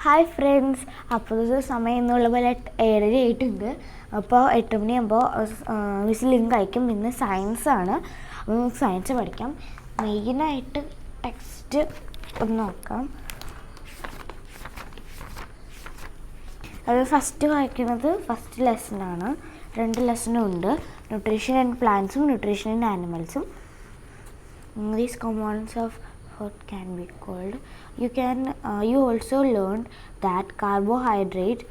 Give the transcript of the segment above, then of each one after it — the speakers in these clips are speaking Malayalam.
ഹായ് ഫ്രണ്ട്സ്, അപ്പോൾ സമയം എന്നുള്ള പോലെ 7:30 ആയിട്ടുണ്ട്. അപ്പോൾ 8 മണിയാകുമ്പോൾ മിസ് ലിങ്ക് അയക്കും. ഇന്ന് സയൻസാണ്, അപ്പോൾ നമുക്ക് സയൻസ് പഠിക്കാം. മെയിനായിട്ട് ടെക്സ്റ്റ് ഒന്ന് നോക്കാം. അത് ഫസ്റ്റ് വായിക്കുന്നത് ഫസ്റ്റ് ലെസണാണ്. 2 ലെസണും ഉണ്ട്, ന്യൂട്രീഷൻ ആൻഡ് പ്ലാന്റ്സും ന്യൂട്രീഷൻ ആൻഡ് ആനിമൽസും. These components of food can be called. You also learned that carbohydrate,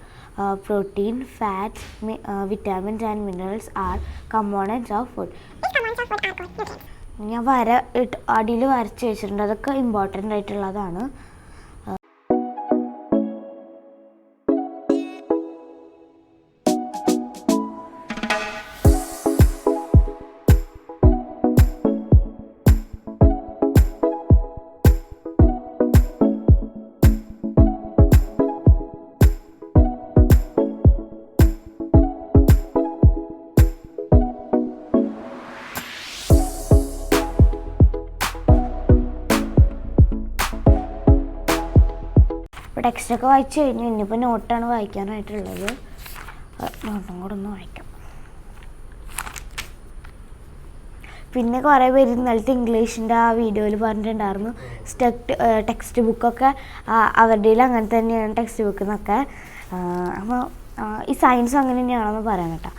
protein, fats, vitamins and minerals are components of food. These components of food are called nutrients. ഞാൻ അടിയിൽ വരച്ച് വെച്ചിട്ടുണ്ട്, അതൊക്കെ ഇമ്പോർട്ടൻ്റ് ആയിട്ടുള്ളതാണ്. ടെക്സ്റ്റൊക്കെ വായിച്ചു കഴിഞ്ഞു. ഇനിയിപ്പോൾ നോട്ടാണ് വായിക്കാനായിട്ടുള്ളത്. നോട്ടും കൂടെ ഒന്ന് വായിക്കാം. പിന്നെ കുറേ പേര് ഇന്നലത്തെ ഇംഗ്ലീഷിൻ്റെ ആ വീഡിയോയിൽ പറഞ്ഞിട്ടുണ്ടായിരുന്നു ടെക്സ്റ്റ് ബുക്കൊക്കെ അവരുടെ അങ്ങനെ തന്നെയാണ് ടെക്സ്റ്റ് ബുക്ക് എന്നൊക്കെ. അപ്പോൾ ഈ സയൻസും അങ്ങനെ തന്നെയാണെന്ന് പറയാൻ കേട്ടോ.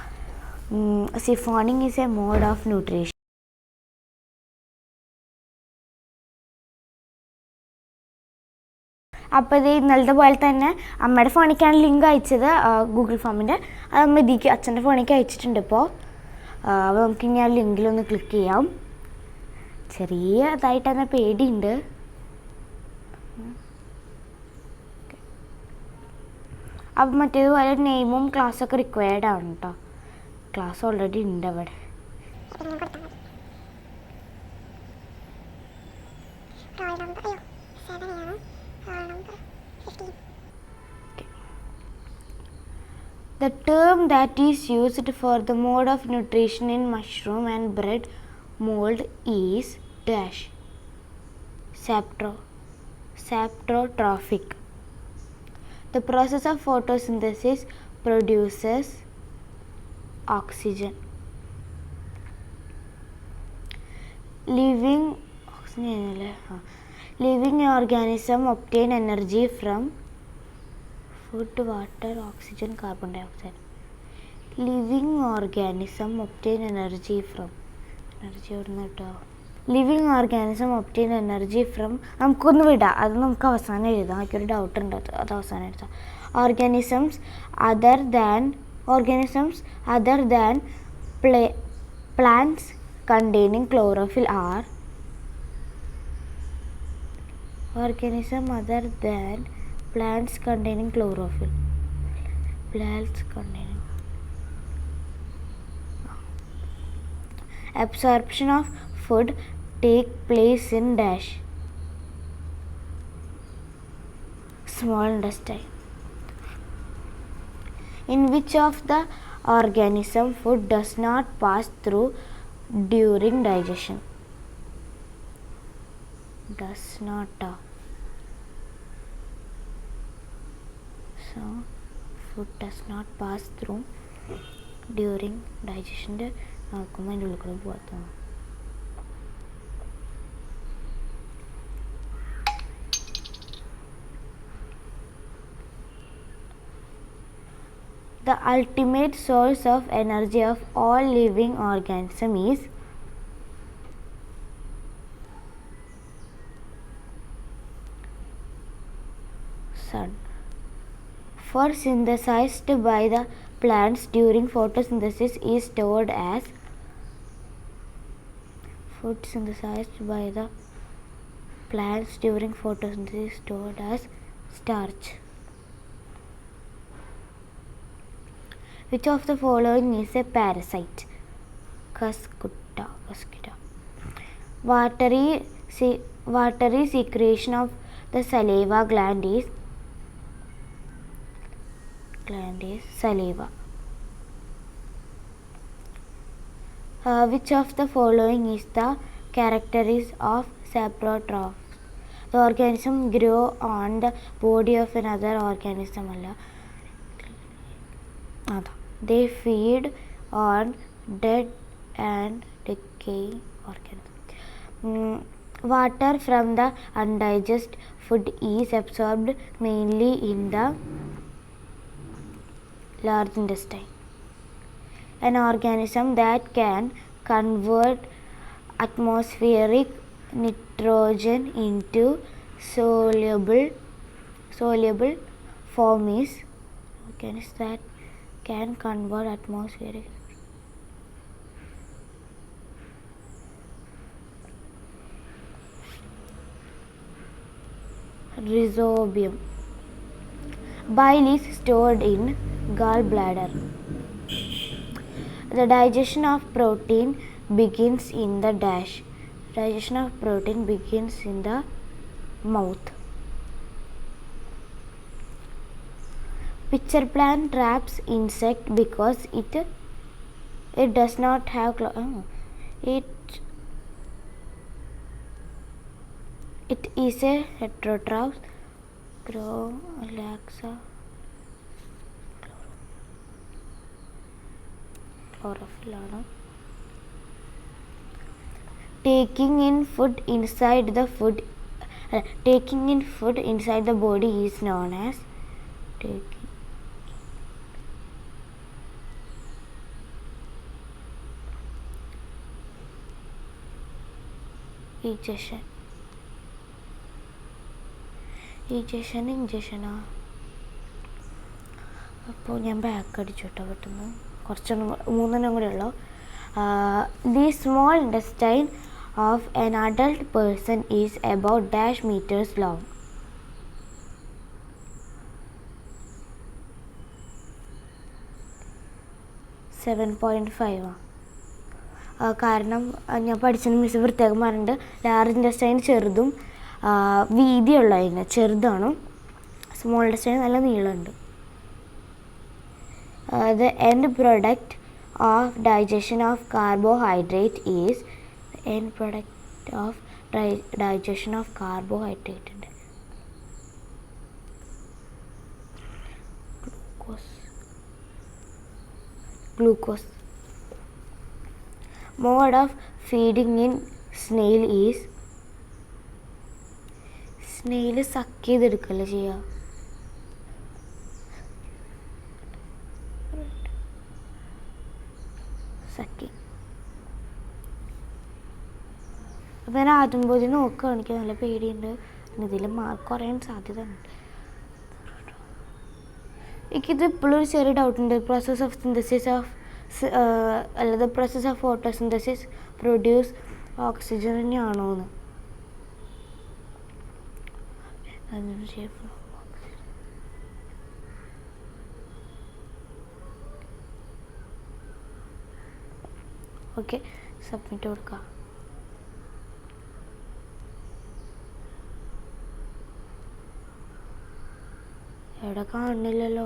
Siphoning is a mode of nutrition. അപ്പോൾ ഇത് ഇന്നലത്തെ പോലെ തന്നെ അമ്മയുടെ ഫോണിലേക്കാണ് ലിങ്ക് അയച്ചത്, ഗൂഗിൾ ഫോമിൻ്റെ. അത് അമ്മ ഇതിക്ക് അച്ഛൻ്റെ ഫോണിലേക്ക് അയച്ചിട്ടുണ്ട്. ഇപ്പോൾ അപ്പോൾ നമുക്ക് ഇനി ആ ലിങ്കിലൊന്ന് ക്ലിക്ക് ചെയ്യാം. ചെറിയതായിട്ട് തന്നെ പേടിയുണ്ട്. അപ്പം മറ്റേതുപോലെ നെയിമും ക്ലാസ്സൊക്കെ റിക്വയർഡ് ആണ് കേട്ടോ. ക്ലാസ് ഓൾറെഡി ഉണ്ട് അവിടെ. The term that is used for the mode of nutrition in mushroom and bread mold is dash saprotrophic. The process of photosynthesis produces oxygen. Living organism obtain energy from food, water, oxygen, carbon dioxide. Living organism obtain energy from living organism obtain energy from നമുക്കൊന്ന് വിടാം, അത് നമുക്ക് അവസാനം എഴുതാം. എനിക്കൊരു ഡൗട്ട് ഉണ്ട്, അത് അവസാനം എഴുതാം. Organisms other than plants containing chlorophyll are organism other than plants containing chlorophyll. Absorption of food take place in dash small intestine. In which of the organism food does not pass through during digestion? Does not. So food does not pass through during digestion. നോക്കുമ്പോൾ അതിൻ്റെ ഉള്ളിൽ കൂടെ പോകാത്ത. The ultimate source of energy of all living organism is sun. For synthesized by the plants during photosynthesis is stored as food synthesized by the plants during photosynthesis is stored as starch. Which of the following is a parasite? Cuscuta. Watery secretion of the saliva gland is saliva. Which of the following is the characteristic of saprotrophs? The organism grow on the body of another organism. They feed on dead and decaying organisms. Water from the undigested food is absorbed mainly in the large intestine. An organism that can convert atmospheric nitrogen into soluble form is organism that can convert atmospheric rhizobium. Bile is stored in gallbladder. The digestion of protein begins in the Digestion of protein begins in the mouth. Pitcher plant traps insect because it does not have it is a heterotroph. Chlorophyll. Taking in food inside the body is known as ingestion. അപ്പോൾ ഞാൻ ബാക്ക് അടിച്ചോട്ടോ പെട്ടെന്ന് മൂന്നെണ്ണം കൂടെ ഉള്ളൂ. The small intestine of an adult person is about -meters long. കാരണം ഞാൻ പഠിച്ചതിന് മിസ് പ്രത്യേകം പറഞ്ഞിട്ടുണ്ട്, ലാർജ് ഇൻറ്റസ്റ്റൈൻ ചെറുതും വീതിയുള്ളതിന് ചെറുതാണ്, സ്മോൾ ഇൻറ്റസ്റ്റൈൻ നല്ല നീളമുണ്ട്. The end product of digestion of carbohydrate is glucose. Mode of feeding in snail is snail suck ചെയ്തെടുക്കല്ലേ ചെയ്യുക. അപ്പോൾ ഞാൻ ആദ്യം നോക്കുകയാണ്, എനിക്ക് നല്ല പേടിയുണ്ട്, ഇതിൽ മാർക്ക് കുറയാൻ സാധ്യത ഉണ്ട്. എനിക്കിത് ഇപ്പോഴും ഒരു ചെറിയ ഡൗട്ടുണ്ട്. Process of photosynthesis produce oxygen തന്നെയാണോ എന്ന്. ഓക്കെ, സബ്മിറ്റ് കൊടുക്കാം. എവിടെ കാണുന്നില്ലല്ലോ,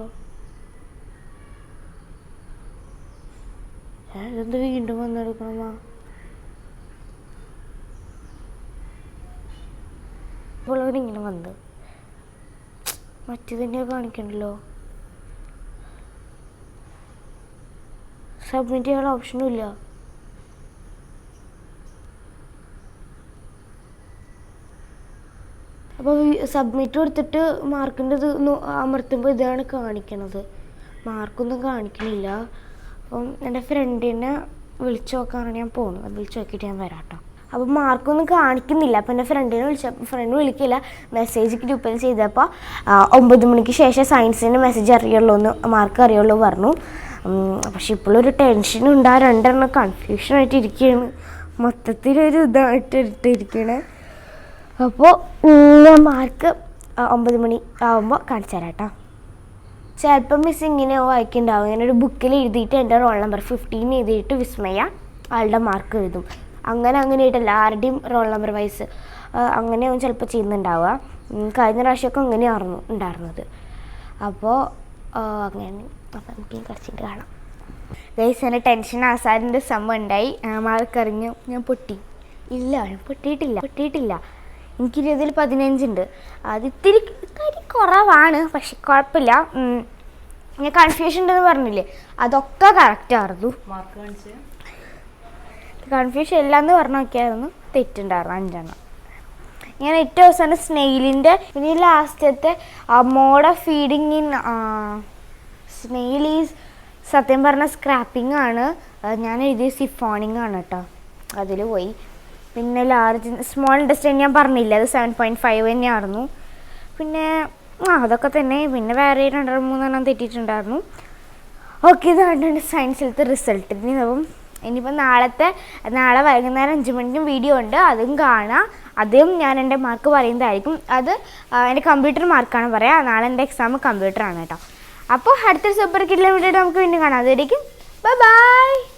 ഇതെന്ത് വീണ്ടും വന്നെടുക്കണമാ? ഇപ്പോൾ ഇങ്ങനെ വന്ന് മറ്റേതന്നെ കാണിക്കണ്ടല്ലോ. സബ്മിറ്റ് ചെയ്യാനുള്ള ഓപ്ഷനും ഇല്ല. അപ്പോൾ സബ്മിറ്റ് കൊടുത്തിട്ട് മാർക്കിൻ്റെ ഇത് അമർത്തുമ്പോൾ ഇതാണ് കാണിക്കണത്, മാർക്കൊന്നും കാണിക്കണില്ല. അപ്പം എൻ്റെ ഫ്രണ്ടിനെ വിളിച്ചു നോക്കാനാണ് ഞാൻ പോകുന്നത്, അത് വിളിച്ച് നോക്കിയിട്ട് ഞാൻ വരാം കേട്ടോ. അപ്പോൾ മാർക്കൊന്നും കാണിക്കുന്നില്ല. അപ്പോൾ എൻ്റെ ഫ്രണ്ടിനെ ഫ്രണ്ട് വിളിക്കില്ല, മെസ്സേജ് ഗ്രൂപ്പിൽ ചെയ്തപ്പോൾ 9 മണിക്ക് ശേഷം സയൻസിൻ്റെ മെസ്സേജ് മാർക്ക് അറിയുള്ളൂ പറഞ്ഞു. പക്ഷെ ഇപ്പോഴൊരു ടെൻഷനുണ്ട്, ആ രണ്ടെണ്ണം കൺഫ്യൂഷനായിട്ട് ഇരിക്കുകയാണ്, മൊത്തത്തിലൊരു ഇതായിട്ടിരിക്കുകയാണ്. അപ്പോൾ ഞാൻ മാർക്ക് 9 മണി ആകുമ്പോൾ കാണിച്ചു തരാം കേട്ടോ. ചിലപ്പം മിസ് ഇങ്ങനെ വായിക്കുന്നുണ്ടാവും, ഇങ്ങനെ ഒരു ബുക്കിൽ എഴുതിയിട്ട് എൻ്റെ റോൾ നമ്പർ 15 എഴുതിയിട്ട് വിസ്മയ ആളുടെ മാർക്ക് എഴുതും. അങ്ങനെ ആയിട്ടല്ല, ആരുടെയും റോൾ നമ്പർ വൈസ് അങ്ങനെയാവും ചിലപ്പോൾ ചെയ്യുന്നുണ്ടാവുക. കഴിഞ്ഞ പ്രാവശ്യമൊക്കെ അങ്ങനെയായിരുന്നു ഉണ്ടായിരുന്നത്. അപ്പോൾ അങ്ങനെ അപ്പം എനിക്ക് കുറച്ചിട്ട് കാണാം. ഗൈസ്, എൻ്റെ ടെൻഷൻ ആസാദിൻ്റെ സംഭവം ഉണ്ടായി, മാർക്ക് അറിഞ്ഞു, ഞാൻ പൊട്ടി. ഇല്ല, പൊട്ടിയിട്ടില്ല. എനിക്ക് 20-ൽ 15 ഉണ്ട്. അത് ഇത്തിരി കുറവാണ്, പക്ഷെ കുഴപ്പമില്ല. ഞാൻ കൺഫ്യൂഷൻ ഉണ്ടെന്ന് പറഞ്ഞില്ലേ, അതൊക്കെ കറക്റ്റായിരുന്നു. കൺഫ്യൂഷൻ ഇല്ലയെന്ന് പറഞ്ഞു നോക്കിയായിരുന്നു, തെറ്റുണ്ടായിരുന്നു 5 എണ്ണം. ഞാൻ ഏറ്റവും അവസാനം സ്നെയിലിൻ്റെ, ഇനി ലാസ്റ്റത്തെ mode of feeding in snail is സത്യം പറഞ്ഞ സ്ക്രാപ്പിംഗ് ആണ്. ഞാൻ എഴുതിയ സിഫോണിങ് ആണ് കേട്ടോ, അതിൽ പോയി. പിന്നെ സ്മോൾ ഇൻഡസ്ട്രി ഞാൻ പറഞ്ഞില്ല, അത് 7.5 തന്നെയായിരുന്നു. പിന്നെ അതൊക്കെ തന്നെ. പിന്നെ വേറെ 2-3 തെറ്റിയിട്ടുണ്ടായിരുന്നു. ഓക്കെ, ഇതാണ് സയൻസിലത്തെ റിസൾട്ട്. ഇനിയിപ്പോൾ നാളെ വൈകുന്നേരം 5 മണിക്കും വീഡിയോ ഉണ്ട്, അതും കാണാം. അതും ഞാൻ എൻ്റെ മാർക്ക് പറയുന്നതായിരിക്കും. അത് എൻ്റെ കമ്പ്യൂട്ടർ മാർക്കാണ് പറയാം. നാളെ എൻ്റെ എക്സാം കമ്പ്യൂട്ടറാണ് കേട്ടോ. അപ്പോൾ അടുത്തൊരു സൂപ്പർ കിഡിലെ വീഡിയോ നമുക്ക് വീണ്ടും കാണാം. അതുവരേക്കും ബൈ ബൈ.